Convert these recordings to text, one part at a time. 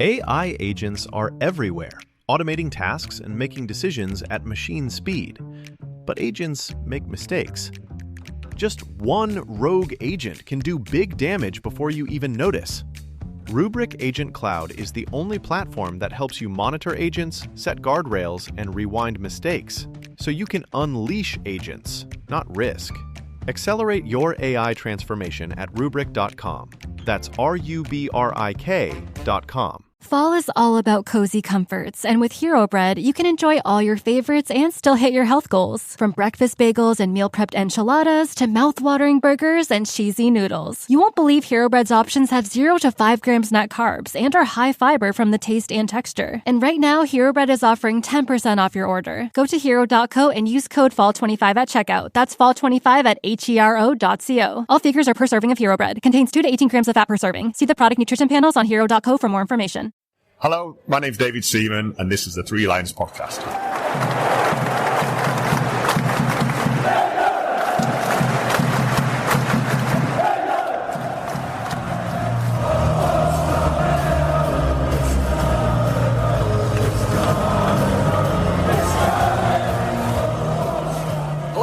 AI agents are everywhere, automating tasks and making decisions at machine speed. But agents make mistakes. Just one rogue agent can do big damage before you even notice. Rubrik Agent Cloud is the only platform that helps you monitor agents, set guardrails, and rewind mistakes, so you can unleash agents, not risk. Accelerate your AI transformation at Rubrik.com. That's RUBRIK.com. Fall is all about cozy comforts, and with Hero Bread, you can enjoy all your favorites and still hit your health goals. From breakfast bagels and meal-prepped enchiladas to mouth-watering burgers and cheesy noodles. You won't believe Hero Bread's options have 0 to 5 grams net carbs and are high fiber from the taste and texture. And right now, Hero Bread is offering 10% off your order. Go to hero.co and use code FALL25 at checkout. That's FALL25 at HERO.co. All figures are per serving of Hero Bread. Contains 2 to 18 grams of fat per serving. See the product nutrition panels on hero.co for more information. Hello, my name's David Seaman, and this is the Three Lions Podcast.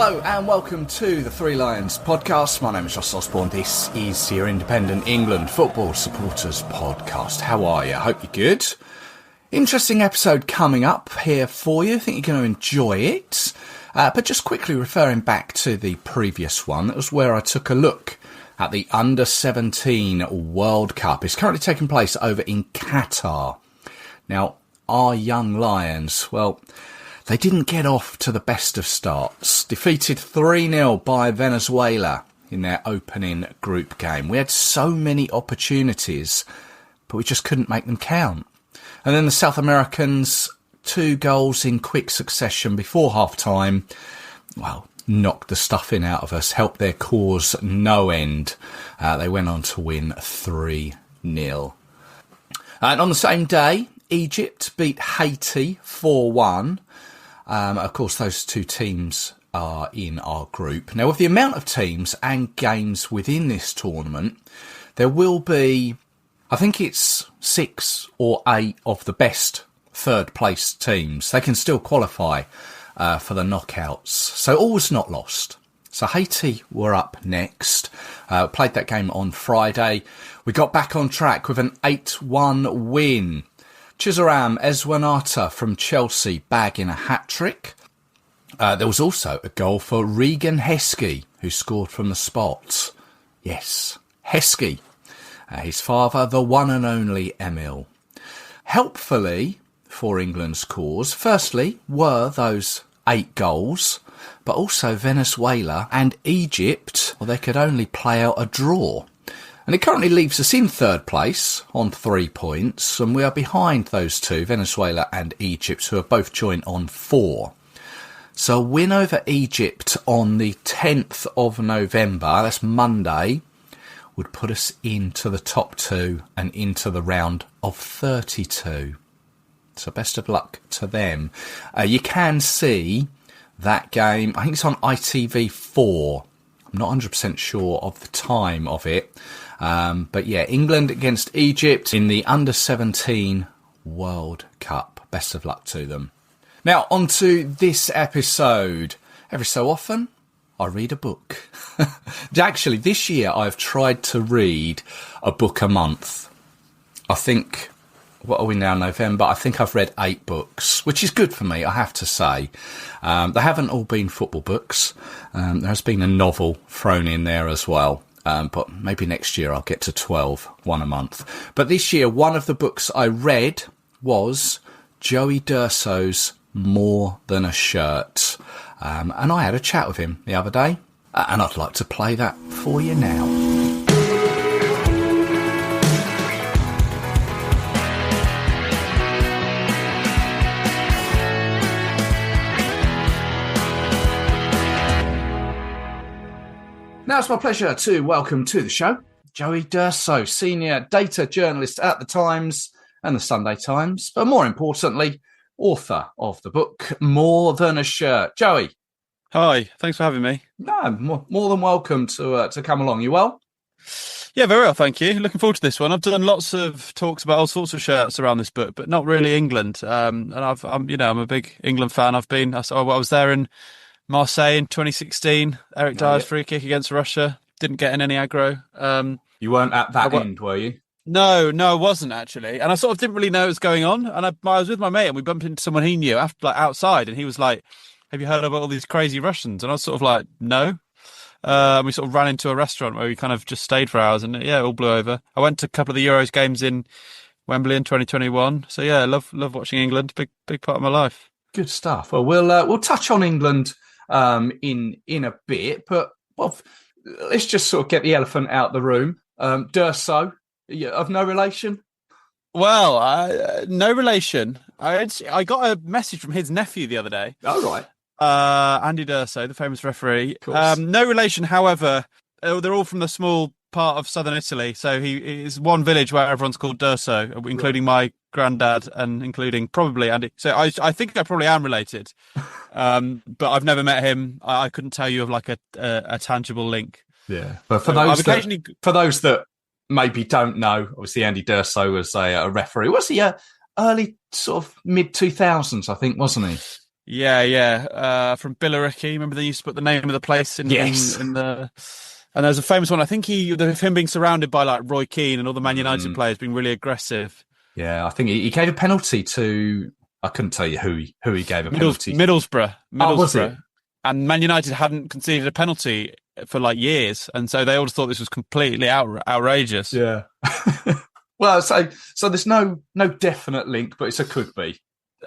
Hello and welcome to the Three Lions Podcast. My name is Ross Osborne. This is your Independent England Football Supporters Podcast. How are you? I hope you're good. Interesting episode coming up here for you. I think you're going to enjoy it. But just quickly referring back to the previous one, that was where I took a look at the U17 World Cup. It's currently taking place over in Qatar. Now, our young Lions, well, they didn't get off to the best of starts. Defeated 3-0 by Venezuela in their opening group game. We had so many opportunities, but we just couldn't make them count. And then the South Americans, 2 goals in quick succession before half-time, well, knocked the stuffing out of us, helped their cause no end. They went on to win 3-0. And on the same day, Egypt beat Haiti 4-1. Of course, those 2 teams are in our group. Now, with the amount of teams and games within this tournament, there will be, I think it's 6 or 8 of the best third-place teams. They can still qualify for the knockouts. So all was not lost. So Haiti were up next. Played that game on Friday. We got back on track with an 8-1 win. Chizoram Eswanata from Chelsea bagging a hat-trick. There was also a goal for Regan Heskey, who scored from the spot. Yes, Heskey. His father, the one and only Emil. Helpfully for England's cause, firstly, were those 8 goals, but also Venezuela and Egypt, well, they could only play out a draw. And it currently leaves us in third place on 3 points, and we are behind those 2, Venezuela and Egypt, who are both joint on 4. So a win over Egypt on the 10th of November, that's Monday, would put us into the top 2 and into the round of 32. So best of luck to them. You can see that game, I think it's on ITV4. I'm not 100% sure of the time of it. But yeah, England against Egypt in the Under-17 World Cup. Best of luck to them. Now, on to this episode. Every so often, I read a book. Actually, this year I've tried to read a book a month. I think, what are we now, November? I think I've read 8 books, which is good for me, I have to say. They haven't all been football books. There has been a novel thrown in there as well. But maybe next year I'll get to 12, one a month. But this year, one of the books I read was Joey D'Urso's More Than a Shirt. And I had a chat with him the other day. And I'd like to play that for you now. Now it's my pleasure to welcome to the show Joey D'Urso, senior data journalist at the Times and the Sunday Times, but more importantly, author of the book More Than a Shirt. Joey. Hi, thanks for having me. No, more than welcome to come along. You well? Yeah, very well, thank you. Looking forward to this one. I've done lots of talks about all sorts of shirts around this book, but not really England. And I'm a big England fan. I was there in Marseille in 2016. Eric Dyer's free kick against Russia. Didn't get in any aggro. You weren't at that end, were you? No, I wasn't actually, and I sort of didn't really know what was going on. And I was with my mate, and we bumped into someone he knew outside, and he was like, "Have you heard about all these crazy Russians?" And I was sort of like, "No." We sort of ran into a restaurant where we kind of just stayed for hours, and it all blew over. I went to a couple of the Euros games in Wembley in 2021. So yeah, I love watching England. Big part of my life. Good stuff. Well, we'll touch on England in a bit, but let's just sort of get the elephant out the room. D'Urso, of no relation? Well, no relation. I got a message from his nephew the other day. Oh, right. Andy D'Urso, the famous referee. No relation, however, they're all from the small part of southern Italy. So he is one village where everyone's called D'Urso, including my granddad and including probably Andy. So I think I probably am related, but I've never met him. I couldn't tell you of like a tangible link. Yeah, but for those that maybe don't know, obviously Andy D'Urso was a referee. Was he early sort of mid 2000s? I think, wasn't he? Yeah. From Billericay. Remember they used to put the name of the place in the. And there's a famous one. I think him being surrounded by like Roy Keane and all the Man United players being really aggressive. Yeah, I think he gave a penalty to. I couldn't tell you who he gave a penalty. Middlesbrough. Oh, was it? And Man United hadn't conceded a penalty for like years, and so they all just thought this was completely outrageous. Yeah. Well, so there's no definite link, but it's a could be.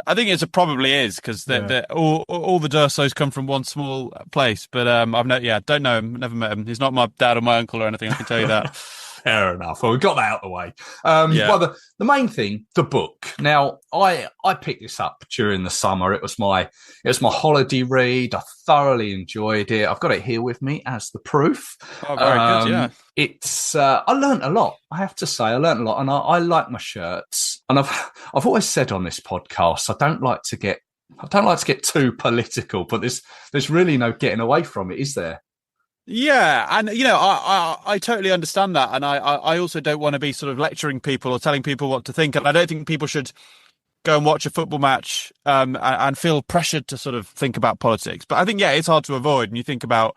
I think it probably is because all the D'Ursos come from one small place. But don't know him, never met him. He's not my dad or my uncle or anything. I can tell you that. Fair enough. Well, we got that out of the way. Well, the main thing, the book. Now, I picked this up during the summer. It was my holiday read. I thoroughly enjoyed it. I've got it here with me as the proof. Oh, very good. Yeah. It's I learnt a lot. I have to say, I learnt a lot, and I like my shirts. And I've always said on this podcast, I don't like to get too political, but there's really no getting away from it, is there? Yeah, and I totally understand that, and I also don't want to be sort of lecturing people or telling people what to think, and I don't think people should go and watch a football match and feel pressured to sort of think about politics. But I think it's hard to avoid, and you think about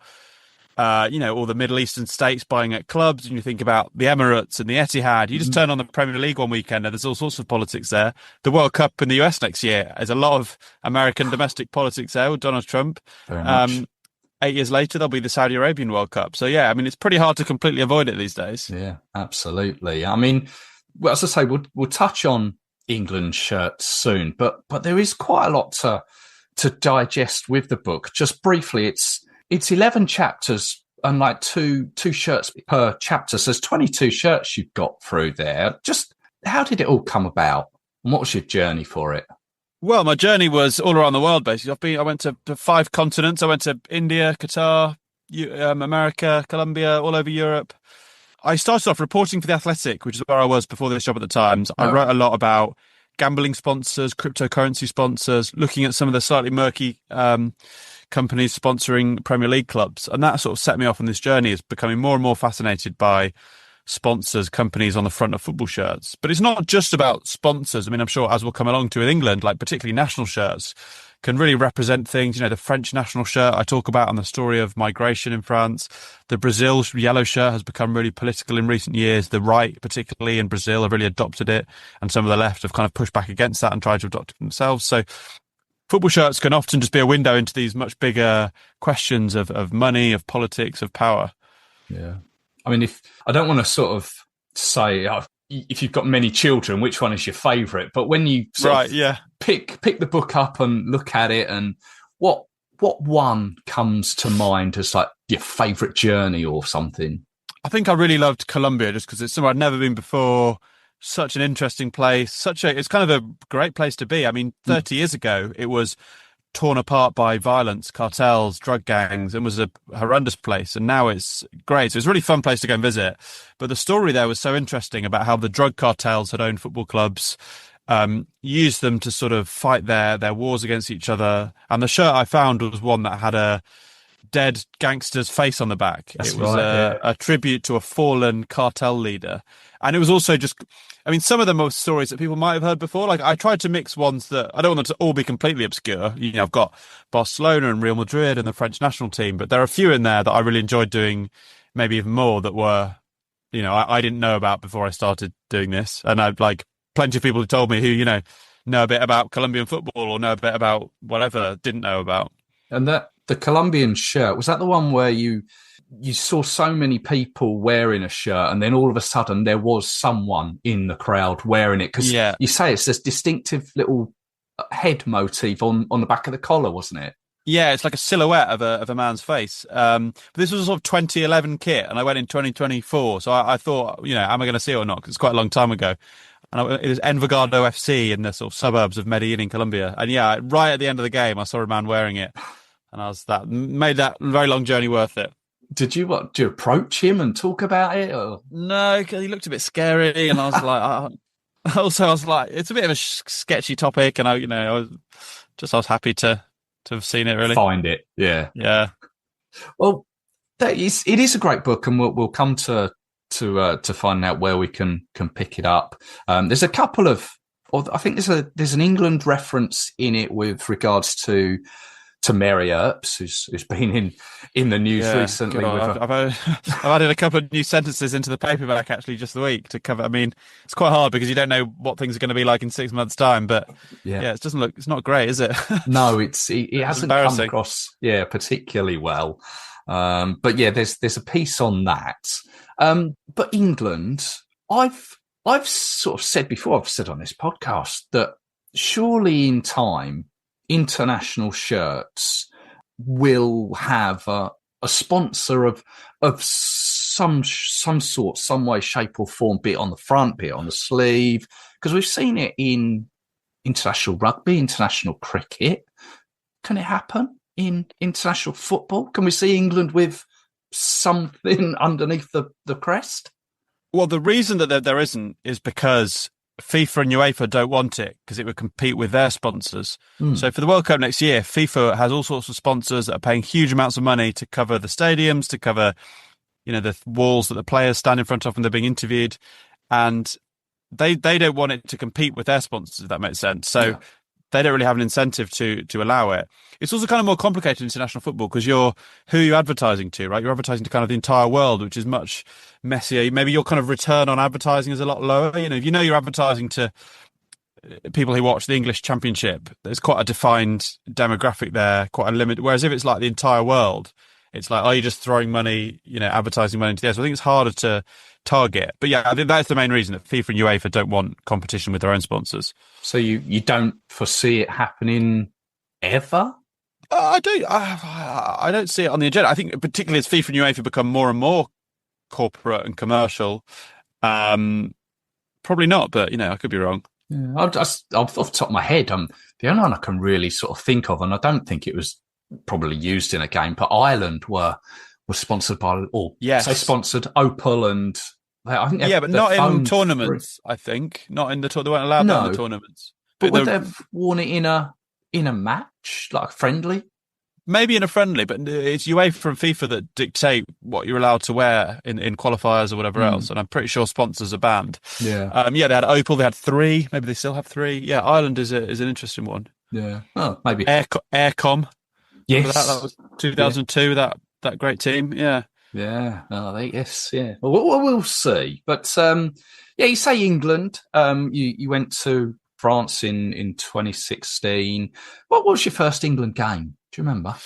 all the Middle Eastern states buying at clubs, and you think about the Emirates and the Etihad. You just turn on the Premier League one weekend, and there's all sorts of politics there. The World Cup in the US next year, there's a lot of American domestic politics there with Donald Trump. Very much. 8 years later, there'll be the Saudi Arabian World Cup. So, yeah, I mean, it's pretty hard to completely avoid it these days. Yeah, absolutely. I mean, well, as I say, we'll touch on England shirts soon, but there is quite a lot to digest with the book. Just briefly, it's 11 chapters and like two shirts per chapter. So there's 22 shirts you've got through there. Just how did it all come about? And what was your journey for it? Well, my journey was all around the world, basically. I went to 5 continents. I went to India, Qatar, America, Colombia, all over Europe. I started off reporting for The Athletic, which is where I was before this job at the Times. I wrote a lot about gambling sponsors, cryptocurrency sponsors, looking at some of the slightly murky companies sponsoring Premier League clubs. And that sort of set me off on this journey, is becoming more and more fascinated by sponsors, companies on the front of football shirts. But it's not just about sponsors. I mean, I'm sure, as we'll come along to in England, like particularly national shirts can really represent things. The French national shirt I talk about on the story of migration in France. The Brazil yellow shirt has become really political in recent years. The right, particularly in Brazil, have really adopted it, and some of the left have kind of pushed back against that and tried to adopt it themselves. So football shirts can often just be a window into these much bigger questions of money, of politics, of power. Yeah. I mean, if I don't want to sort of say if you've got many children, which one is your favourite? But when you pick the book up and look at it, and what one comes to mind as like your favourite journey or something? I think I really loved Colombia just because it's somewhere I'd never been before. Such an interesting place. It's kind of a great place to be. I mean, 30 years ago, it was torn apart by violence, cartels, drug gangs, and was a horrendous place. And now it's great. So it's a really fun place to go and visit. But the story there was so interesting about how the drug cartels had owned football clubs, used them to sort of fight their wars against each other. And the shirt I found was one that had a dead gangster's face on the back. That's it was right, a tribute to a fallen cartel leader. And it was also just, I mean, some of them are stories that people might have heard before. Like, I tried to mix ones that, I don't want them to all be completely obscure. You know, I've got Barcelona and Real Madrid and the French national team, but there are a few in there that I really enjoyed doing, maybe even more, that were, you know, I didn't know about before I started doing this. And I've like plenty of people who told me who, you know a bit about Colombian football or know a bit about whatever, didn't know about. And that the Colombian shirt, was that the one where you saw so many people wearing a shirt and then all of a sudden there was someone in the crowd wearing it? Because you say it's this distinctive little head motif on the back of the collar, wasn't it? Yeah, it's like a silhouette of a man's face. But this was a sort of 2011 kit, and I went in 2024. So I thought, you know, am I going to see it or not? Because it's quite a long time ago. And it was Envigado FC in the sort of suburbs of Medellin in Colombia. And yeah, right at the end of the game, I saw a man wearing it, and made that very long journey worth it. Did you approach him and talk about it? Or? No, because he looked a bit scary, and I was like, I was like, it's a bit of a sketchy topic, and I was happy to have seen it. Really, find it, yeah. Well, it is a great book, and we'll come to find out where we can pick it up. There's a couple of, I think there's an England reference in it with regards to Mary Earps, who's been in the news recently. I've added a couple of new sentences into the paperback actually just the week to cover. I mean, it's quite hard because you don't know what things are going to be like in 6 months' time. But it's not great, is it? No, it hasn't come across particularly well. But yeah, there's a piece on that. But England, I've sort of said before, I've said on this podcast that surely in time, international shirts will have a sponsor of some sort, some way, shape or form, be it on the front, be it on the sleeve, because we've seen it in international rugby, international cricket. Can it happen in international football? Can we see England with something underneath the crest? Well, the reason that there isn't is because FIFA and UEFA don't want it, because it would compete with their sponsors. So for the World Cup next year, FIFA has all sorts of sponsors that are paying huge amounts of money to cover the stadiums, to cover, you know, the walls that the players stand in front of when they're being interviewed. And they don't want it to compete with their sponsors, if that makes sense. So they don't really have an incentive to allow it. It's also kind of more complicated in international football because who are you advertising to, right? You're advertising to kind of the entire world, which is much messier. Maybe your kind of return on advertising is a lot lower. You know, if you know you're advertising to people who watch the English Championship, there's quite a defined demographic there, quite a limit. Whereas if it's like the entire world, it's like, are you just throwing money, you know, advertising money into there? So I think it's harder to target. But yeah, I think that's the main reason that FIFA and UEFA don't want competition with their own sponsors. So you don't foresee it happening ever? I don't see it on the agenda. I think particularly as FIFA and UEFA become more and more corporate and commercial, probably not. But you know, I could be wrong. Yeah, off the top of my head, the only one I can really sort of think of, and I don't think it was probably used in a game, but Ireland were sponsored by, say sponsored Opel and I think but not in tournaments. I think not in the they weren't allowed that in the tournaments. But would they have worn it in a match, like friendly? Maybe in a friendly, but it's UEFA and FIFA that dictate what you're allowed to wear in qualifiers or whatever else. And I'm pretty sure sponsors are banned. Yeah. They had Opel, they had 3. Maybe they still have 3. Yeah, Ireland is an interesting one. Yeah. Oh, maybe. Aircom. Yes. That was 2002, that great team. Yeah. Yeah. Oh, yes. Yeah. Well, we'll see. But, you say England. You went to France in 2016. What was your first England game? Do you remember?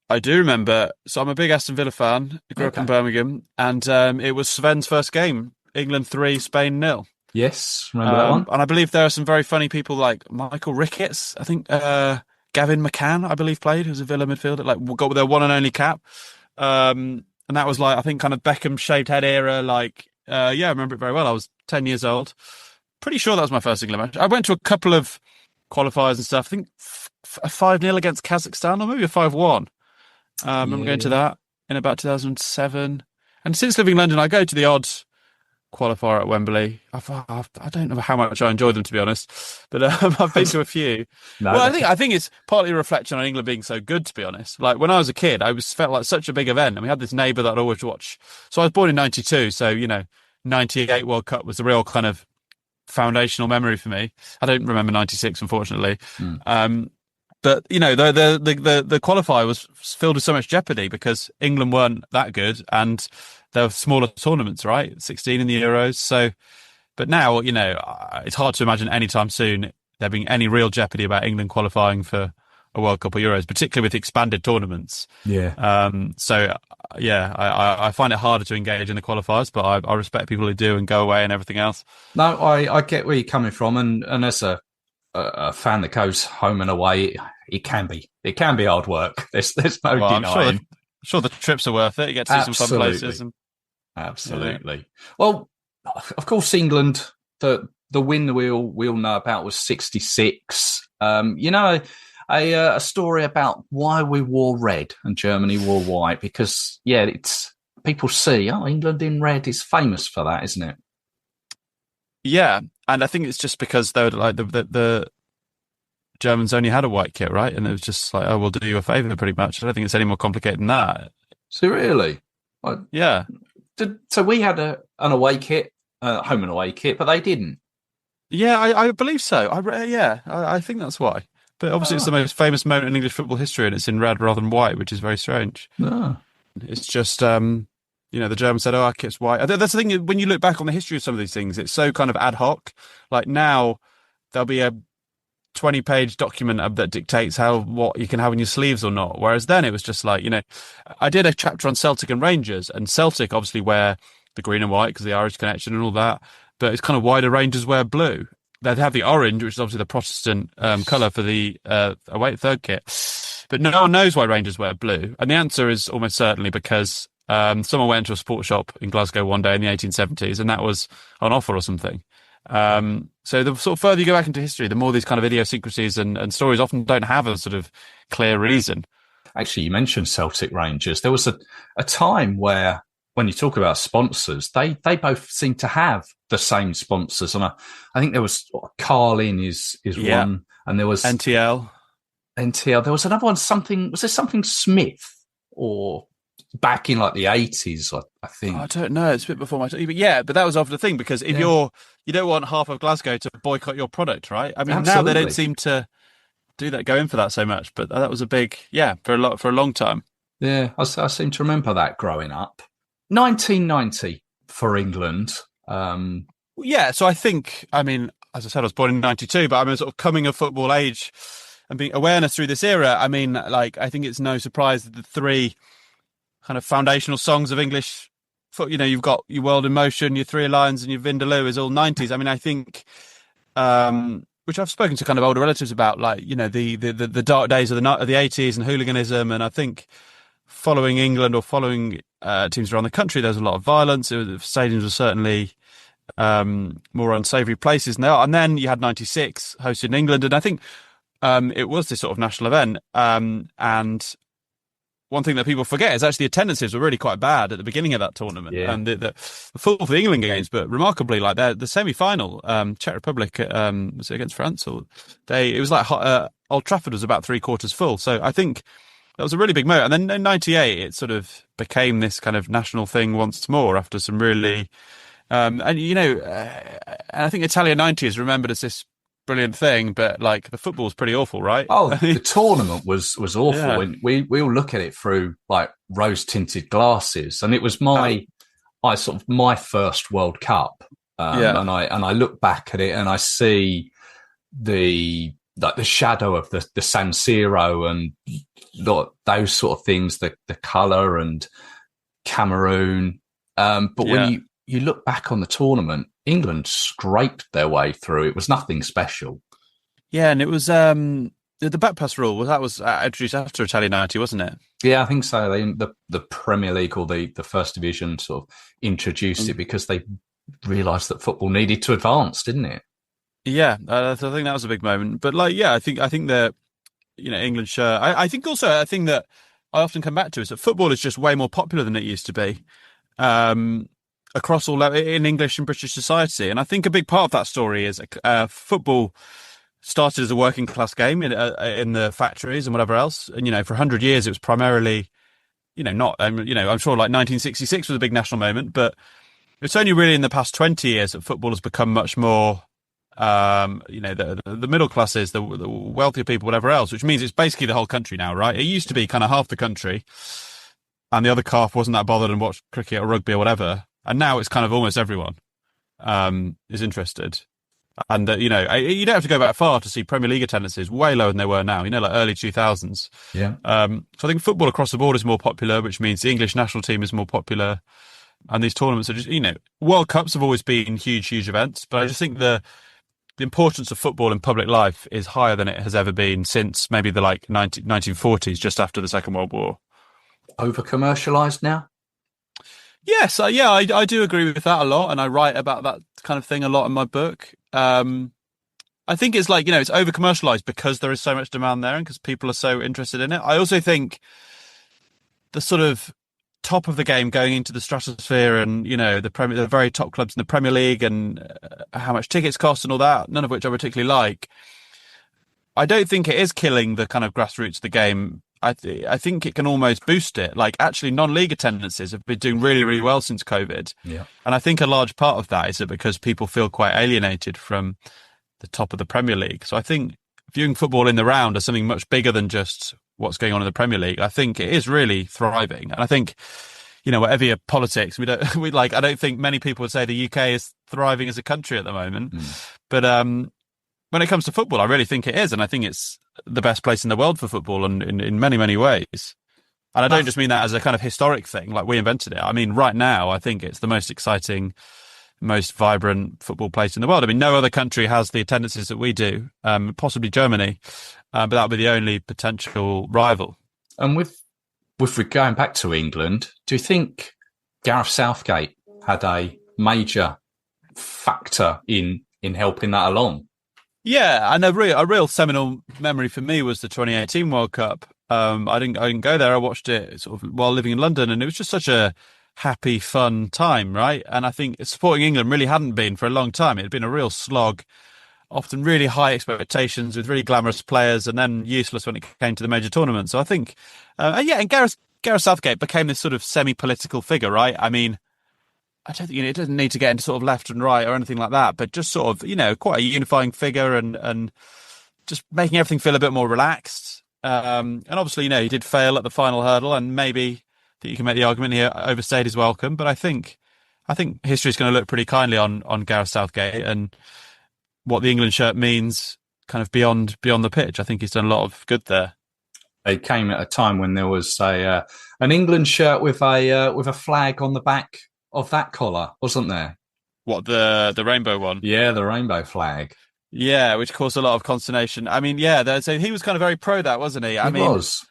I do remember. So I'm a big Aston Villa fan. I grew up in Birmingham, and it was Sven's first game. England 3, Spain 0. Yes, remember that one. And I believe there are some very funny people like Michael Ricketts. I think Gavin McCann, I believe, played, who's a Villa midfielder, like got their one and only cap. And that was like, I think, kind of Beckham shaved head era. Like, I remember it very well. I was 10 years old. Pretty sure that was my first England match. I went to a couple of qualifiers and stuff. I think a 5-0 against Kazakhstan, or maybe a 5-1. I remember going to that in about 2007. And since living in London, I go to the odd qualifier at Wembley. I don't know how much I enjoyed them, to be honest, but I've been to a few. No, Well, I think it's partly a reflection on England being so good, to be honest. Like when I was a kid, felt like such a big event, and we had this neighbour that I'd always watch. So I was born in '92, so 98 World Cup was the real kind of foundational memory for me. I don't remember '96, unfortunately. But the qualifier was filled with so much jeopardy because England weren't that good, and there were smaller tournaments, right? 16 in the Euros. So, but now it's hard to imagine anytime soon there being any real jeopardy about England qualifying for a World Cup or Euros, particularly with expanded tournaments. Yeah. I find it harder to engage in the qualifiers, but I respect people who do and go away and everything else. No, I get where you're coming from, and as a fan that goes home and away, it can be hard work. There's no denying. I'm sure the trips are worth it. You get to see some fun places. Absolutely. Yeah. Well, of course, England, the win we all know about was 66. A story about why we wore red and Germany wore white, because it's people see England in red is famous for that, isn't it? Yeah, and I think it's just because they were like the Germans only had a white kit, right? And it was just like, oh, we'll do you a favour, pretty much. I don't think it's any more complicated than that. So really, yeah. So we had an away kit, home and away kit, but they didn't. Yeah, I believe so. I think that's why. But obviously, it's the most famous moment in English football history, and it's in red rather than white, which is very strange. It's just, the Germans said, "Oh, our kit's white." That's the thing. When you look back on the history of some of these things, it's so kind of ad hoc. Like now, there'll be a 20-page document that dictates what you can have on your sleeves or not. Whereas then it was just like, I did a chapter on Celtic and Rangers, and Celtic obviously wear the green and white because of the Irish connection and all that. But it's kind of why do Rangers wear blue? They'd have the orange, which is obviously the Protestant colour for the away third kit. But no one knows why Rangers wear blue. And the answer is almost certainly because someone went to a sports shop in Glasgow one day in the 1870s, and that was on offer or something. So the sort of further you go back into history, the more these kind of idiosyncrasies and stories often don't have a sort of clear reason. Actually, you mentioned Celtic Rangers. There was a time where, when you talk about sponsors, they both seem to have the same sponsors. And I think there was Carlin is one, and there was NTL. There was another one. Was there something Smith, or back in like the 80s? I think. I don't know. It's a bit before my time. But that was often the thing, because if you don't want half of Glasgow to boycott your product, right? I mean, Now they don't seem to go in for that so much, but that was a big for a long time. Yeah, I seem to remember that growing up. 1990 for England. So I think, as I said, I was born in 92, but I'm a sort of coming of football age and being awareness through this era. I mean, I think it's no surprise that the three kind of foundational songs of English foot, you've got your World in Motion, your Three Lions, and your Vindaloo is all 90s. I mean, I think, which I've spoken to kind of older relatives about, the dark days of the 80s and hooliganism. And I think following England or following teams around the country, there was a lot of violence. Stadiums were certainly more unsavoury places now. And then you had 96 hosted in England, and I think it was this sort of national event. And one thing that people forget is actually the attendances were really quite bad at the beginning of that tournament. Yeah. And the full for the England games, but remarkably, like the semi-final, Czech Republic, was it against France? It was like Old Trafford was about 3/4 full. So I think that was a really big moment. And then in 98, it sort of became this kind of national thing once more after some really, and I think Italia 90 is remembered as this brilliant thing, but like the football was pretty awful, right? Oh, the tournament was awful. Yeah. And we all look at it through like rose tinted glasses, and it was my first World Cup. And I look back at it and I see the shadow of the San Siro and those sort of things, the colour and Cameroon. But when you look back on the tournament, England scraped their way through. It was nothing special. Yeah, and it was the back pass rule was introduced after Italia 90, wasn't it? Yeah, I think so. The Premier League or the First Division sort of introduced it because they realised that football needed to advance, didn't it? Yeah, I think that was a big moment. But I think that England shirt. I think also a thing that I often come back to is that football is just way more popular than it used to be. across all in English and British society. And I think a big part of that story is football started as a working class game in the factories and whatever else. And, for 100 years, it was primarily, I'm sure like 1966 was a big national moment, but it's only really in the past 20 years that football has become much more, the middle classes, the wealthier people, whatever else, which means it's basically the whole country now, right? It used to be kind of half the country and the other half wasn't that bothered and watched cricket or rugby or whatever. And now it's kind of almost everyone is interested. And, you don't have to go back far to see Premier League attendances way lower than they were now, like early 2000s. Yeah. So I think football across the board is more popular, which means the English national team is more popular. And these tournaments are just, World Cups have always been huge, huge events. But I just think the importance of football in public life is higher than it has ever been since maybe the 1940s, just after the Second World War. Over-commercialised now? Yes, I do agree with that a lot, and I write about that kind of thing a lot in my book. I think it's it's over-commercialised because there is so much demand there and because people are so interested in it. I also think the sort of top of the game going into the stratosphere and, the very top clubs in the Premier League and how much tickets cost and all that, none of which I particularly like. I don't think it is killing the kind of grassroots of the game. I think it can almost boost it. Actually, non-league attendances have been doing really, really well since COVID. Yeah. And I think a large part of that is that because people feel quite alienated from the top of the Premier League. So I think viewing football in the round as something much bigger than just what's going on in the Premier League, I think it is really thriving. And I think, whatever your politics, I don't think many people would say the UK is thriving as a country at the moment. But when it comes to football, I really think it is. And I think it's the best place in the world for football and in many, many ways. And I don't just mean that as a kind of historic thing, like we invented it. I mean, right now, I think it's the most exciting, most vibrant football place in the world. I mean, no other country has the attendances that we do, possibly Germany, but that would be the only potential rival. And with going back to England, do you think Gareth Southgate had a major factor in helping that along? Yeah, and a real seminal memory for me was the 2018 World Cup. I didn't go there. I watched it sort of while living in London, and it was just such a happy, fun time, right? And I think supporting England really hadn't been for a long time. It had been a real slog, often really high expectations with really glamorous players, and then useless when it came to the major tournaments. So I think, and Gareth Southgate became this sort of semi-political figure, right? I mean, I don't think it doesn't need to get into sort of left and right or anything like that, but just sort of, quite a unifying figure and just making everything feel a bit more relaxed. And obviously, he did fail at the final hurdle, and maybe that you can make the argument he overstayed his welcome. But I think history is going to look pretty kindly on Gareth Southgate and what the England shirt means kind of beyond the pitch. I think he's done a lot of good there. It came at a time when there was an England shirt with a flag on the back of that collar, wasn't there? What, the rainbow one? Yeah, the rainbow flag. Yeah, which caused a lot of consternation. I mean, yeah, so he was kind of very pro that, wasn't he? He was.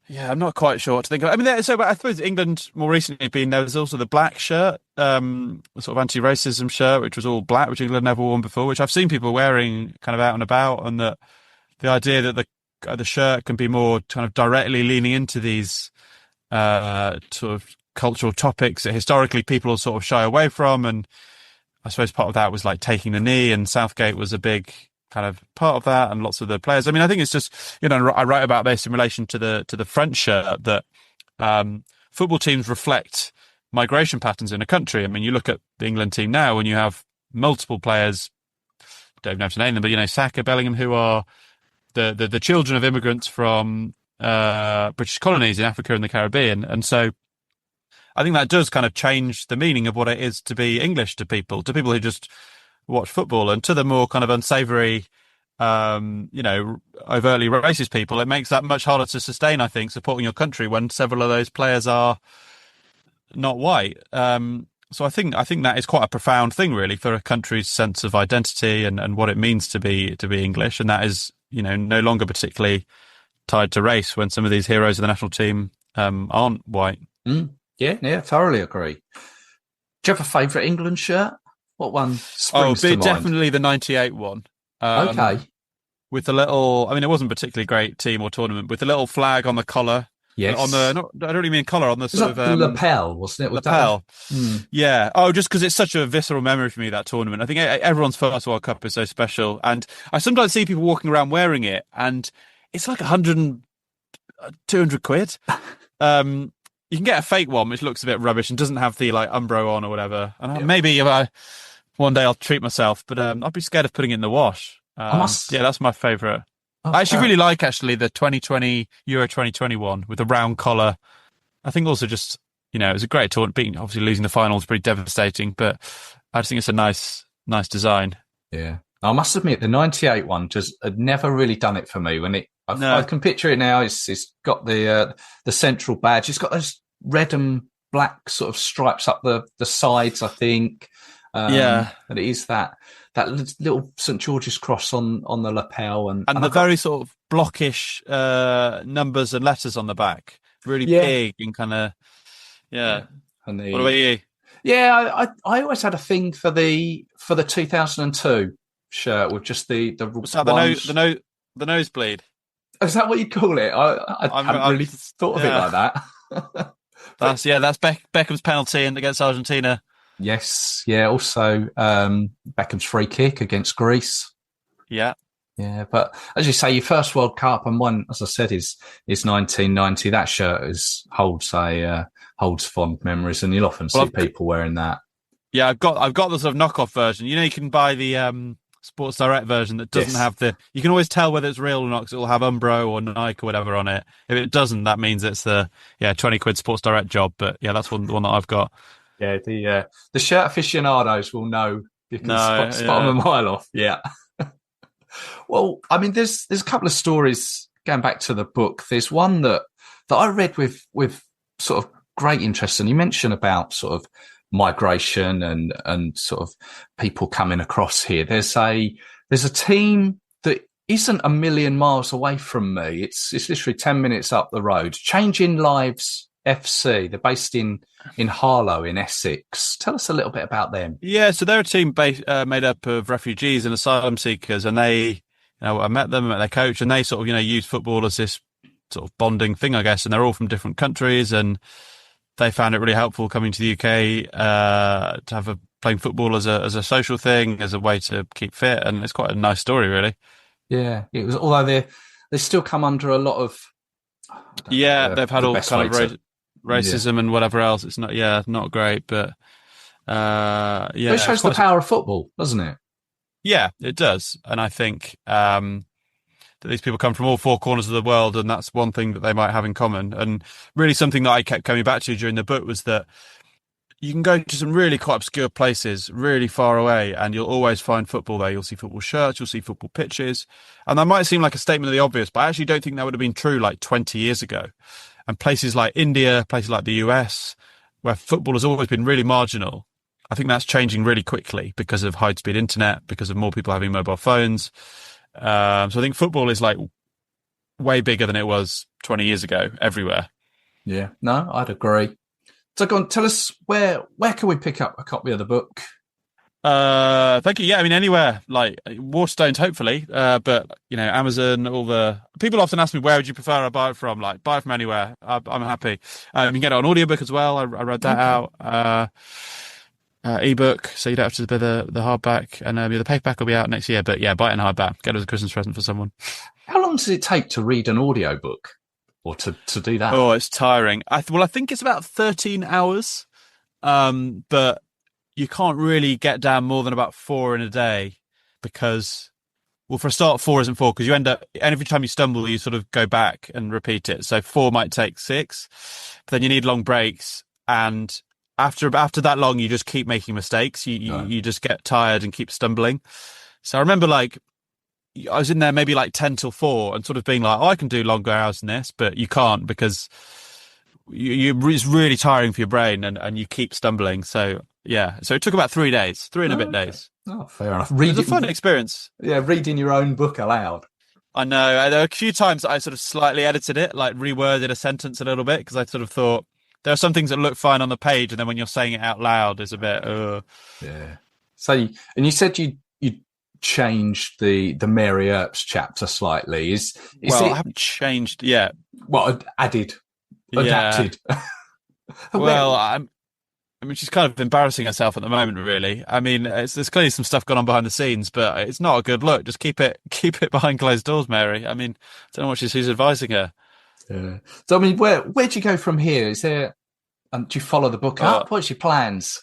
Yeah, I'm not quite sure what to think of. I mean, so I suppose England more recently there was also the black shirt, the sort of anti-racism shirt, which was all black, which England never worn before, which I've seen people wearing kind of out and about, and that the idea that the shirt can be more kind of directly leaning into these sort of cultural topics that historically people sort of shy away from. And I suppose part of that was like taking the knee, and Southgate was a big kind of part of that, and lots of the players. I mean, I think it's just, I write about this in relation to the French shirt, that football teams reflect migration patterns in a country. I mean, you look at the England team now and you have multiple players, don't even have to name them, but, Saka, Bellingham, who are the children of immigrants from British colonies in Africa and the Caribbean. And so I think that does kind of change the meaning of what it is to be English to people who just watch football, and to the more kind of unsavoury, overtly racist people. It makes that much harder to sustain, I think, supporting your country when several of those players are not white. So I think that is quite a profound thing, really, for a country's sense of identity and what it means to be English. And that is, no longer particularly tied to race when some of these heroes of the national team aren't white. Yeah, thoroughly agree. Do you have a favourite England shirt? What one springs to mind? Definitely the 98 one. Okay. With the little, I mean, it wasn't a particularly great team or tournament, with the little flag on the collar, Yes. On the, I don't really mean collar, on the It was sort like of the lapel, wasn't it? Was that lapel. Mm. Yeah. Oh, just because it's such a visceral memory for me, that tournament. I think everyone's first World Cup is so special. And I sometimes see people walking around wearing it, and it's like 200 quid. You can get a fake one, which looks a bit rubbish and doesn't have the like Umbro on or whatever. And maybe one day I'll treat myself, but I'd be scared of putting it in the wash. Yeah, that's my favourite. I actually really like the 2020 Euro 2021 with the round collar. I think also just, it was a great tournament. Obviously losing the final was pretty devastating, but I just think it's a nice design. Yeah. I must admit, the 98 one just had never really done it for me. I can picture it now. It's got the central badge. It's got those red and black sort of stripes up the sides, I think. Yeah. And it is that little St. George's cross on the lapel. And the very sort of blockish numbers and letters on the back. Really big and kind of, yeah. And what about you? Yeah, I always had a thing for the 2002 shirt with just the nosebleed. Is that what you call it? I hadn't really thought of it like that. That's Beckham's penalty against Argentina. Yes, yeah. Also, Beckham's free kick against Greece. Yeah. But as you say, your first World Cup and one, as I said, is 1990. That shirt holds fond memories, and you'll often see people wearing that. Yeah, I've got the sort of knockoff version. You can buy the Sports Direct version that doesn't have you can always tell whether it's real or not because it'll have Umbro or Nike or whatever on it. If it doesn't, that means it's the 20 quid Sports Direct job. But yeah, that's the one that I've got. Yeah, the shirt aficionados will know. You can spot them a mile off. Yeah. Well, I mean, there's a couple of stories going back to the book. There's one that I read with sort of great interest, and you mentioned about sort of migration and sort of people coming across here. There's a team that isn't a million miles away from me. It's literally 10 minutes up the road. Changing Lives FC. They're based in Harlow in Essex. Tell us a little bit about them. Yeah, so they're a team made up of refugees and asylum seekers, and they, I met them, I met their coach, and they sort of, use football as this sort of bonding thing, I guess, and they're all from different countries, and they found it really helpful coming to the UK to have playing football as a social thing, as a way to keep fit, and it's quite a nice story, really. Yeah, it was. Although they still come under a lot of. They've had all kind of racism and whatever else. It's not great, but But it shows the power of football, doesn't it? Yeah, it does, and I think that these people come from all four corners of the world, and that's one thing that they might have in common. And really something that I kept coming back to during the book was that you can go to some really quite obscure places, really far away, and you'll always find football there. You'll see football shirts, you'll see football pitches. And that might seem like a statement of the obvious, but I actually don't think that would have been true like 20 years ago. And places like India, places like the US, where football has always been really marginal, I think that's changing really quickly because of high-speed internet, because of more people having mobile phones. So I think football is like way bigger than it was 20 years ago everywhere. Yeah, no, I'd agree. So go on, tell us where can we pick up a copy of the book? Thank you. Yeah, I mean, anywhere, like Waterstones, hopefully. But, Amazon, all the people often ask me, where would you prefer I buy it from? Like, buy it from anywhere. I'm happy. You can get it on audiobook as well. I read that out. Ebook, so you don't have to buy the hardback, and the paperback will be out next year. But yeah, buy it in hardback. Get it as a Christmas present for someone. How long does it take to read an audiobook, or to do that? Oh, it's tiring. I think it's about 13 hours, but you can't really get down more than about 4 in a day because, well, for a start, 4 isn't 4 because you end up, and every time you stumble, you sort of go back and repeat it. So 4 might take 6, but then you need long breaks, and after that long, you just keep making mistakes. You just get tired and keep stumbling. So I remember I was in there maybe like 10 till 4 and sort of being like, I can do longer hours than this, but you can't because it's really tiring for your brain and you keep stumbling. So yeah, so it took about 3 days, 3 and a bit days. Oh, fair enough. It was a fun experience. Yeah, reading your own book aloud. I know. There were a few times I sort of slightly edited it, like reworded a sentence a little bit because I sort of thought, there are some things that look fine on the page, and then when you're saying it out loud, it's a bit. Yeah. So, and you said you changed the Mary Earps chapter slightly. I haven't changed yet. Well, added Yeah. adapted. Well, I mean, she's kind of embarrassing herself at the moment, really. I mean, there's clearly some stuff going on behind the scenes, but it's not a good look. Just keep it behind closed doors, Mary. I mean, I don't know what who's advising her. Yeah. So, I mean, where do you go from here? Is there, do you follow the book up? What's your plans?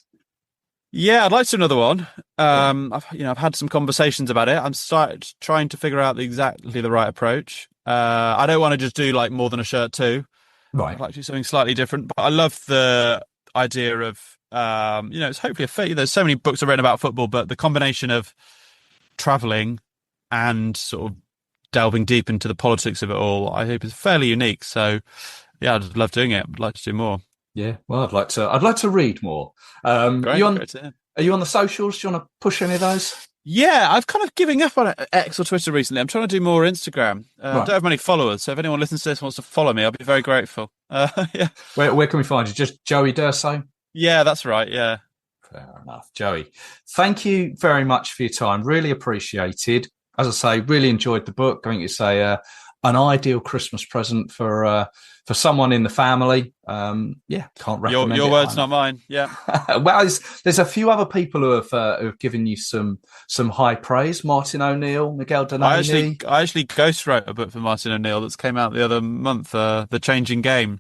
Yeah, I'd like to do another one. I've had some conversations about it. I'm trying to figure out exactly the right approach. I don't want to just do like more than a shirt too. Right. I'd like to do something slightly different, but I love the idea of, it's hopefully there's so many books are written about football, but the combination of traveling and sort of delving deep into the politics of it all, I hope is fairly unique. So yeah, I'd love doing it. I'd like to do more. Yeah. Well, I'd like to read more. Great, are you on the socials? Do you want to push any of those? Yeah, I've kind of given up on X or Twitter recently. I'm trying to do more Instagram. I don't have many followers, so if anyone listens to this and wants to follow me, I'll be very grateful. Yeah. Where can we find you? Just Joey D'Urso? Yeah, that's right. Yeah. Fair enough. Joey, thank you very much for your time. Really appreciated. As I say, really enjoyed the book. I think it's an ideal Christmas present for someone in the family. Can't recommend it. Your words, not mine. Yeah. Well, there's a few other people who have given you some high praise. Martin O'Neill, Miguel Donati. I actually ghost wrote a book for Martin O'Neill that's came out the other month, The Changing Game,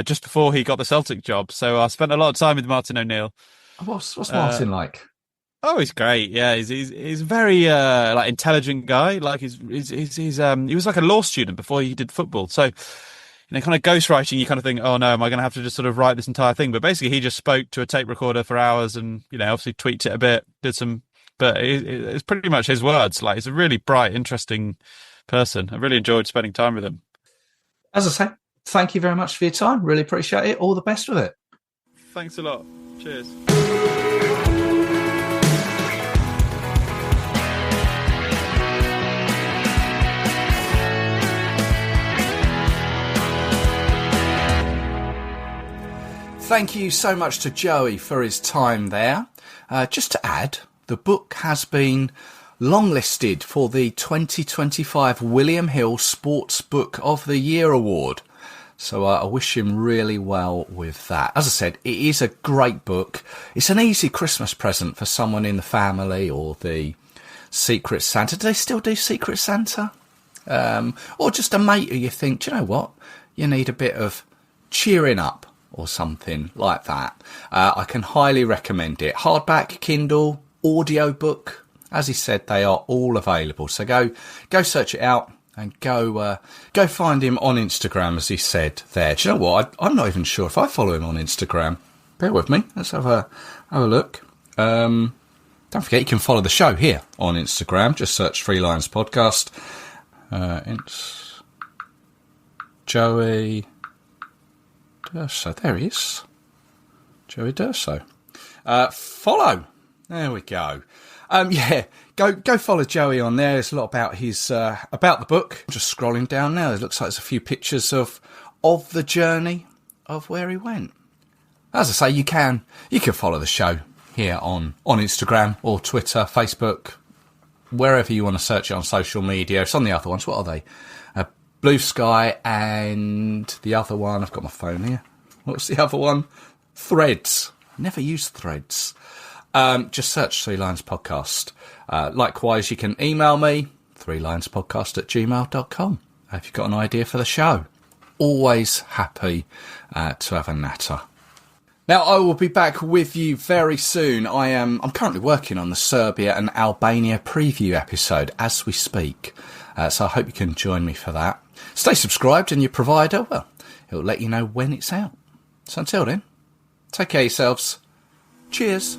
just before he got the Celtic job. So I spent a lot of time with Martin O'Neill. What's Martin like? Oh, he's great. Yeah, he's a very like intelligent guy. Like he was like a law student before he did football. So, kind of ghostwriting, you kind of think, oh no, am I going to have to just sort of write this entire thing? But basically, he just spoke to a tape recorder for hours and obviously tweaked it a bit, but it's pretty much his words. Like he's a really bright, interesting person. I really enjoyed spending time with him. As I say, thank you very much for your time. Really appreciate it. All the best with it. Thanks a lot. Cheers. Thank you so much to Joey for his time there. Just to add, the book has been longlisted for the 2025 William Hill Sports Book of the Year Award. So I wish him really well with that. As I said, it is a great book. It's an easy Christmas present for someone in the family or the Secret Santa. Do they still do Secret Santa? Or just a mate who you think, do you know what? You need a bit of cheering up or something like that. I can highly recommend it. Hardback, Kindle, audio book. As he said, they are all available. So go search it out and go find him on Instagram, as he said there. Do you know what? I'm not even sure if I follow him on Instagram. Bear with me. Let's have a look. Don't forget, you can follow the show here on Instagram. Just search Three Lions Podcast. It's Joey D'Urso. There he is. Joey D'Urso. Follow. There we go. Go follow Joey on there. There's a lot about his about the book. Just scrolling down now. It looks like there's a few pictures of the journey of where he went. As I say, you can follow the show here on Instagram or Twitter, Facebook, wherever you want to search it on social media. It's on the other ones. What are they? Blue Sky and the other one. I've got my phone here. What's the other one? Threads. Never used Threads. Just search Three Lions Podcast. Likewise, you can email me, threelionspodcast@gmail.com, if you've got an idea for the show. Always happy to have a natter. Now, I will be back with you very soon. I'm currently working on the Serbia and Albania preview episode as we speak. So I hope you can join me for that. Stay subscribed and your provider, well, it'll let you know when it's out. So until then, take care of yourselves. Cheers.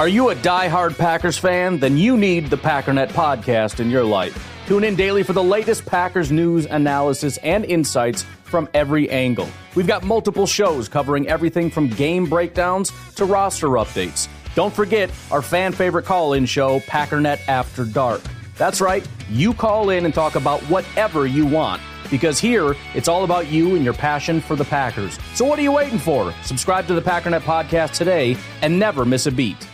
Are you a diehard Packers fan? Then you need the Packernet podcast in your life. Tune in daily for the latest Packers news, analysis, and insights from every angle. We've got multiple shows covering everything from game breakdowns to roster updates. Don't forget our fan favorite call-in show, Packernet After Dark. That's right, you call in and talk about whatever you want. Because here, it's all about you and your passion for the Packers. So what are you waiting for? Subscribe to the Packernet podcast today and never miss a beat.